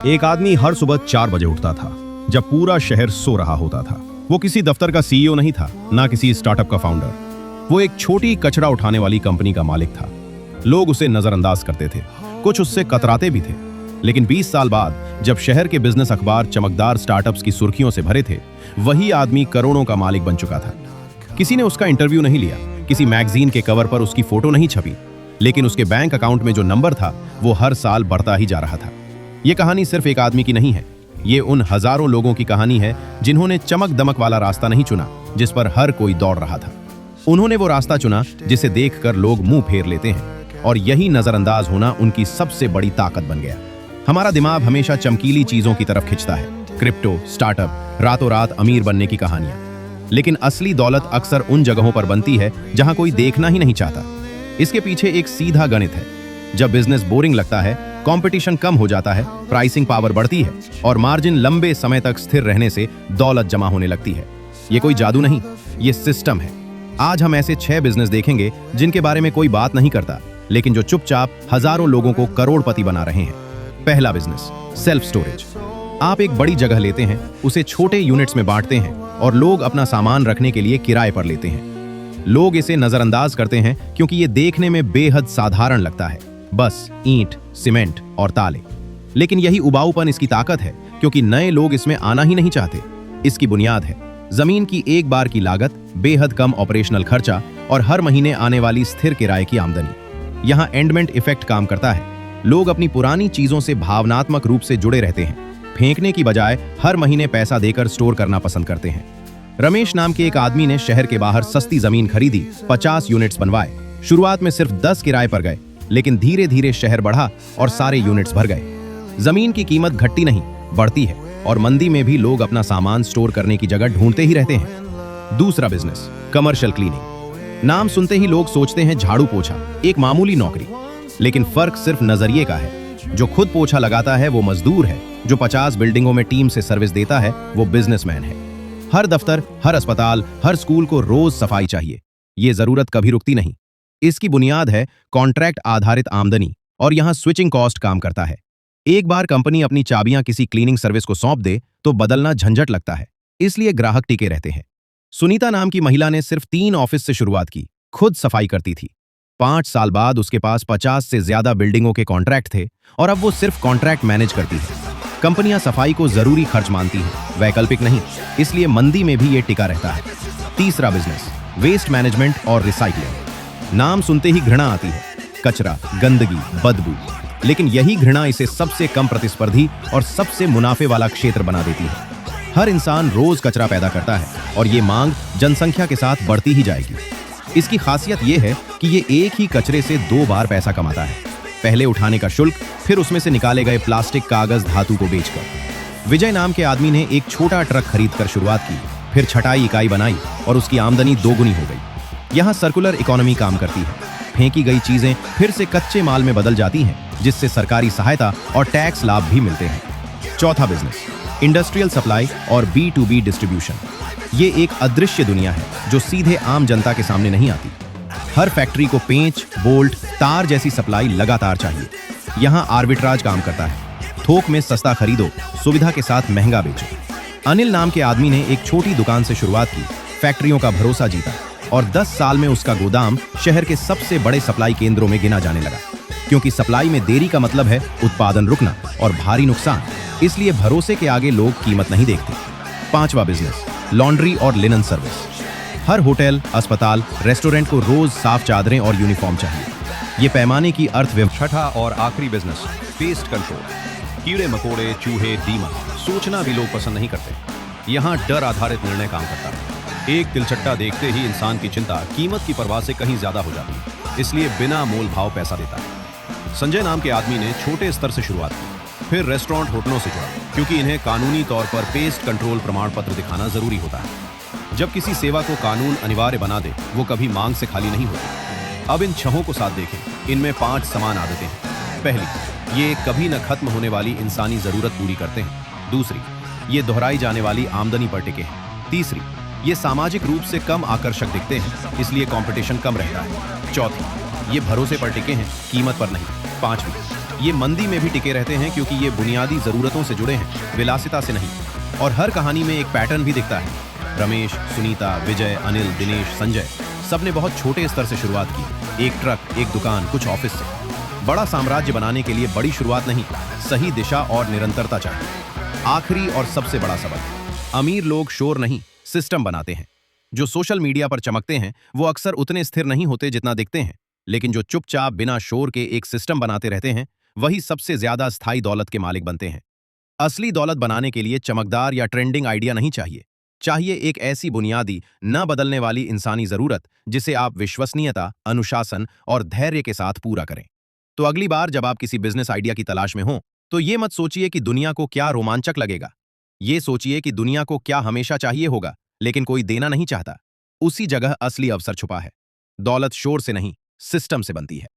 एक आदमी हर सुबह 4 बजे उठता था, जब पूरा शहर सो रहा होता था। वो किसी दफ्तर का सीईओ नहीं था, ना किसी स्टार्टअप का फाउंडर। वो एक छोटी कचरा उठाने वाली कंपनी का मालिक था। लोग उसे नजरअंदाज करते थे, कुछ उससे कतराते भी थे। लेकिन 20 साल बाद जब शहर के बिजनेस अखबार चमकदार स्टार्टअप्स की सुर्खियों से भरे थे, वही आदमी करोड़ों का मालिक बन चुका था। किसी ने उसका इंटरव्यू नहीं लिया, किसी मैगजीन के कवर पर उसकी फोटो नहीं छपी, लेकिन उसके बैंक अकाउंट में जो नंबर था वो हर साल बढ़ता ही जा रहा था। ये कहानी सिर्फ एक आदमी की नहीं है, ये उन हजारों लोगों की कहानी है जिन्होंने चमक दमक वाला रास्ता नहीं चुना जिस पर हर कोई दौड़ रहा था। उन्होंने वो रास्ता चुना जिसे देखकर लोग मुंह फेर लेते हैं, और यही नजरअंदाज होना उनकी सबसे बड़ी ताकत बन गया। हमारा दिमाग हमेशा चमकीली चीजों की तरफ खिंचता है, क्रिप्टो, स्टार्टअप, रातों रात अमीर बनने की कहानियां। लेकिन असली दौलत अक्सर उन जगहों पर बनती है जहां कोई देखना ही नहीं चाहता। इसके पीछे एक सीधा गणित है। जब बिजनेस बोरिंग लगता है, कंपटीशन कम हो जाता है, प्राइसिंग पावर बढ़ती है और मार्जिन लंबे समय तक स्थिर रहने से दौलत जमा होने लगती है। ये कोई जादू नहीं, ये सिस्टम है। आज हम ऐसे 6 बिजनेस देखेंगे जिनके बारे में कोई बात नहीं करता, लेकिन जो चुपचाप हजारों लोगों को करोड़पति बना रहे हैं। पहला बिजनेस, सेल्फ स्टोरेज। आप एक बड़ी जगह लेते हैं, उसे छोटे यूनिट्स में बांटते हैं और लोग अपना सामान रखने के लिए किराए पर लेते हैं। लोग इसे नजरअंदाज करते हैं क्योंकि ये देखने में बेहद साधारण लगता है, बस ईंट, सीमेंट और ताले। लेकिन यही उबाऊपन इसकी ताकत है, क्योंकि नए लोग इसमें आना ही नहीं चाहते। इसकी बुनियाद है जमीन की एक बार की लागत, बेहद कम ऑपरेशनल खर्चा और हर महीने आने वाली स्थिर किराए की आमदनी। यहाँ एंडमेंट इफेक्ट काम करता है। लोग अपनी पुरानी चीजों से भावनात्मक रूप से जुड़े रहते हैं, फेंकने की बजाय हर महीने पैसा देकर स्टोर करना पसंद करते हैं। रमेश नाम के एक आदमी ने शहर के बाहर सस्ती जमीन खरीदी, 50 यूनिट्स बनवाए। शुरुआत में सिर्फ 10 किराए पर गए, लेकिन धीरे धीरे शहर बढ़ा और सारे यूनिट्स भर गए। जमीन की कीमत घटती नहीं, बढ़ती है, और मंदी में भी लोग अपना सामान स्टोर करने की जगह ढूंढते ही रहते हैं। दूसरा बिजनेस, कमर्शियल क्लीनिंग। नाम सुनते ही लोग सोचते हैं झाड़ू पोछा, एक मामूली नौकरी। लेकिन फर्क सिर्फ नजरिए का है। जो खुद पोछा लगाता है वो मजदूर है, जो 50 बिल्डिंगों में टीम से सर्विस देता है वो बिजनेसमैन है। हर दफ्तर, हर अस्पताल, हर स्कूल को रोज सफाई चाहिए। ये जरूरत कभी रुकती नहीं। इसकी बुनियाद है कॉन्ट्रैक्ट आधारित आमदनी, और यहाँ स्विचिंग कॉस्ट काम करता है। एक बार कंपनी अपनी चाबियां किसी क्लीनिंग सर्विस को सौंप दे तो बदलना झंझट लगता है, इसलिए ग्राहक टिके रहते हैं। सुनीता नाम की महिला ने सिर्फ 3 ऑफिस से शुरुआत की, खुद सफाई करती थी। 5 साल बाद उसके पास 50 से ज्यादा बिल्डिंगों के कॉन्ट्रैक्ट थे, और अब वो सिर्फ कॉन्ट्रैक्ट मैनेज करती है। कंपनियां सफाई को जरूरी खर्च मानती हैं, वैकल्पिक नहीं, इसलिए मंदी में भी ये टिका रहता है। तीसरा बिजनेस, वेस्ट मैनेजमेंट और रिसाइकलिंग। नाम सुनते ही घृणा आती है, कचरा, गंदगी, बदबू। लेकिन यही घृणा इसे सबसे कम प्रतिस्पर्धी और सबसे मुनाफे वाला क्षेत्र बना देती है। हर इंसान रोज कचरा पैदा करता है, और ये मांग जनसंख्या के साथ बढ़ती ही जाएगी। इसकी खासियत ये है कि ये एक ही कचरे से 2 बार पैसा कमाता है। पहले उठाने का शुल्क, फिर उसमें से निकाले गए प्लास्टिक, कागज, धातु को बेचकर। विजय नाम के आदमी ने एक छोटा ट्रक खरीदकर शुरुआत की, फिर छटाई इकाई बनाई और उसकी आमदनी दोगुनी हो गई। यहाँ सर्कुलर इकोनॉमी काम करती है। फेंकी गई चीजें फिर से कच्चे माल में बदल जाती हैं, जिससे सरकारी सहायता और टैक्स लाभ भी मिलते हैं। चौथा बिजनेस, इंडस्ट्रियल सप्लाई और B2B डिस्ट्रीब्यूशन। ये एक अदृश्य दुनिया है जो सीधे आम जनता के सामने नहीं आती। हर फैक्ट्री को पेंच, बोल्ट, तार जैसी सप्लाई लगातार चाहिए। यहाँ आर्बिट्राज काम करता है। थोक में सस्ता खरीदो, सुविधा के साथ महंगा बेचो। अनिल नाम के आदमी ने एक छोटी दुकान से शुरुआत की, फैक्ट्रियों का भरोसा जीता, और 10 साल में उसका गोदाम शहर के सबसे बड़े सप्लाई केंद्रों में गिना जाने लगा। क्योंकि सप्लाई में देरी का मतलब है उत्पादन रुकना और भारी नुकसान, इसलिए भरोसे के आगे लोग कीमत नहीं देखते। 5वां बिजनेस, लॉन्ड्री और लिनन सर्विस। हर होटल, अस्पताल, रेस्टोरेंट को रोज साफ चादरें और यूनिफॉर्म चाहिए। ये पैमाने की अर्थव्यवस्था। छठा और आखिरी बिजनेस, पेस्ट कंट्रोल। कीड़े मकोड़े, चूहे, दीमक, सोचना भी लोग पसंद नहीं करते। यहाँ डर आधारित निर्णय काम करता है। एक तिलचट्टा देखते ही इंसान की चिंता कीमत की परवाह से कहीं ज्यादा हो जाती है, इसलिए बिना मोल भाव पैसा देता है। संजय नाम के आदमी ने छोटे स्तर से शुरुआत की, फिर रेस्टोरेंट, होटलों से जुड़ा, क्योंकि इन्हें कानूनी तौर पर पेस्ट कंट्रोल प्रमाण पत्र दिखाना जरूरी होता है। जब किसी सेवा को कानून अनिवार्य बना दे, वो कभी मांग से खाली नहीं होती। अब इन 6 को साथ देखें। इनमें 5 समान आदतें हैं। पहली, ये कभी न खत्म होने वाली इंसानी जरूरत पूरी करते हैं। दूसरी, ये दोहराई जाने वाली आमदनी पर टिके हैं। तीसरी, ये सामाजिक रूप से कम आकर्षक दिखते हैं, इसलिए कंपटीशन कम रहता है। चौथी, ये भरोसे पर टिके हैं, कीमत पर नहीं। 5वीं, ये मंदी में भी टिके रहते हैं क्योंकि ये बुनियादी जरूरतों से जुड़े हैं, विलासिता से नहीं। और हर कहानी में एक पैटर्न भी दिखता है। रमेश, सुनीता, विजय, अनिल, दिनेश, संजय सबने बहुत छोटे स्तर से शुरुआत की। एक ट्रक, एक दुकान, कुछ ऑफिस से। बड़ा साम्राज्य बनाने के लिए बड़ी शुरुआत नहीं, सही दिशा और निरंतरता चाहिए। आखिरी और सबसे बड़ा सबक, अमीर लोग शोर नहीं, सिस्टम बनाते हैं। जो सोशल मीडिया पर चमकते हैं वो अक्सर उतने स्थिर नहीं होते जितना दिखते हैं, लेकिन जो चुपचाप बिना शोर के एक सिस्टम बनाते रहते हैं वही सबसे ज्यादा स्थायी दौलत के मालिक बनते हैं। असली दौलत बनाने के लिए चमकदार या ट्रेंडिंग आइडिया नहीं चाहिए। चाहिए एक ऐसी बुनियादी, न बदलने वाली इंसानी जरूरत जिसे आप विश्वसनीयता, अनुशासन और धैर्य के साथ पूरा करें। तो अगली बार जब आप किसी बिजनेस आइडिया की तलाश में हो तो ये मत सोचिए कि दुनिया को क्या रोमांचक लगेगा। ये सोचिए कि दुनिया को क्या हमेशा चाहिए होगा लेकिन कोई देना नहीं चाहता। उसी जगह असली अवसर छुपा है। दौलत शोर से नहीं, सिस्टम से बनती है।